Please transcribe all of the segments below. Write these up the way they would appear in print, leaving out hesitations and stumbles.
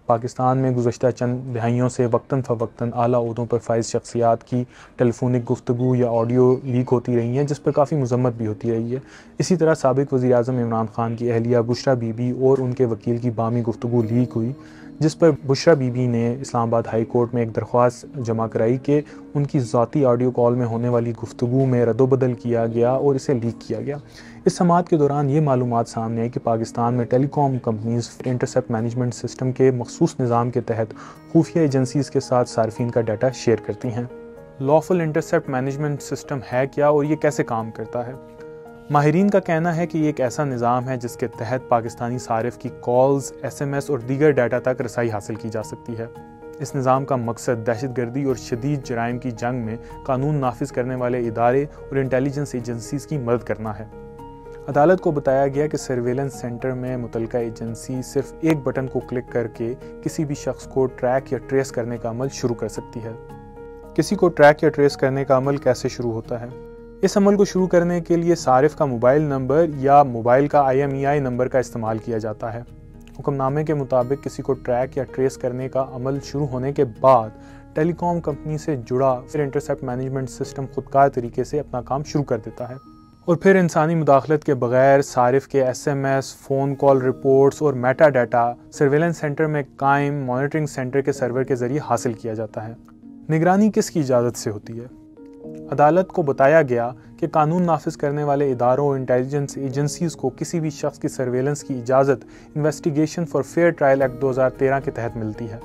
پاکستان میں گزشتہ چند دہائیوں سے وقتاً فوقتاً اعلیٰ عہدوں پر فائز شخصیات کی ٹیلیفونک گفتگو یا آڈیو لیک ہوتی رہی ہیں، جس پر کافی مذمت بھی ہوتی رہی ہے۔ اسی طرح سابق وزیر اعظم عمران خان کی اہلیہ بشریٰ بی بی اور ان کے وکیل کی باہمی گفتگو لیک ہوئی، جس پر بشریٰ بی بی نے اسلام آباد ہائی کورٹ میں ایک درخواست جمع کرائی کہ ان کی ذاتی آڈیو کال میں ہونے والی گفتگو میں رد و بدل کیا گیا اور اسے لیک کیا گیا۔ اس سماعت کے دوران یہ معلومات سامنے آئی کہ پاکستان میں telecom companies intercept management system کے مخصوص نظام کے تحت خفیہ ایجنسیز کے ساتھ صارفین کا ڈیٹا شیئر کرتی ہیں۔ لافل انٹرسیپٹ مینجمنٹ سسٹم ہے کیا اور یہ کیسے کام کرتا ہے؟ ماہرین کا کہنا ہے کہ یہ ایک ایسا نظام ہے جس کے تحت پاکستانی صارف کی کالز، ایس ایم ایس اور دیگر ڈیٹا تک رسائی حاصل کی جا سکتی ہے۔ اس نظام کا مقصد دہشت گردی اور شدید جرائم کی جنگ میں قانون نافذ کرنے والے ادارے اور انٹیلیجنس ایجنسیز کی مدد کرنا ہے۔ عدالت کو بتایا گیا کہ سرویلنس سینٹر میں متعلقہ ایجنسی صرف ایک بٹن کو کلک کر کے کسی بھی شخص کو ٹریک یا ٹریس کرنے کا عمل شروع کر سکتی ہے۔ کسی کو ٹریک یا ٹریس کرنے کا عمل کیسے شروع ہوتا ہے؟ اس عمل کو شروع کرنے کے لیے صارف کا موبائل نمبر یا موبائل کا IMEI نمبر کا استعمال کیا جاتا ہے۔ حکم نامے کے مطابق کسی کو ٹریک یا ٹریس کرنے کا عمل شروع ہونے کے بعد ٹیلی کام کمپنی سے جڑا انٹرسیپٹ مینجمنٹ سسٹم خودکار طریقے سے اپنا کام شروع کر دیتا ہے، اور پھر انسانی مداخلت کے بغیر صارف کے SMS، فون کال رپورٹس اور میٹا ڈیٹا سرویلنس سینٹر میں قائم مانیٹرنگ سینٹر کے سرور کے ذریعے حاصل کیا جاتا ہے۔ نگرانی کس کی اجازت سے ہوتی ہے؟ عدالت کو بتایا گیا کہ قانون نافذ کرنے والے اداروں اور انٹیلیجنس ایجنسیز کو کسی بھی شخص کی سرویلنس کی اجازت investigation for fair trial act 2013 کے تحت ملتی ہے۔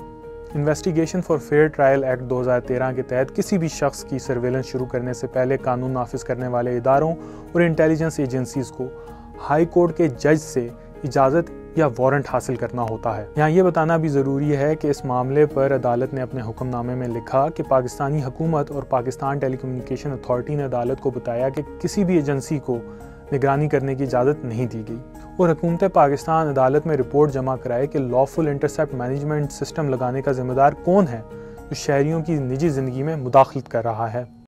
Investigation for fair trial act 2013 کے تحت کسی بھی شخص کی سرویلنس شروع کرنے سے پہلے قانون نافذ کرنے والے اداروں اور انٹیلیجنس ایجنسیز کو ہائی کورٹ کے جج سے اجازت یا وارنٹ حاصل کرنا ہوتا ہے۔ یہاں یہ بتانا بھی ضروری ہے کہ اس معاملے پر عدالت نے اپنے حکم نامے میں لکھا کہ پاکستانی حکومت اور پاکستان ٹیلی کمیونیکیشن اتھارٹی نے عدالت کو بتایا کہ کسی بھی ایجنسی کو نگرانی کرنے کی اجازت نہیں دی گئی، اور حکومت پاکستان عدالت میں رپورٹ جمع کرائے کہ لافل انٹرسیپٹ مینجمنٹ سسٹم لگانے کا ذمہ دار کون ہے جو شہریوں کی نجی زندگی میں مداخلت کر رہا ہے۔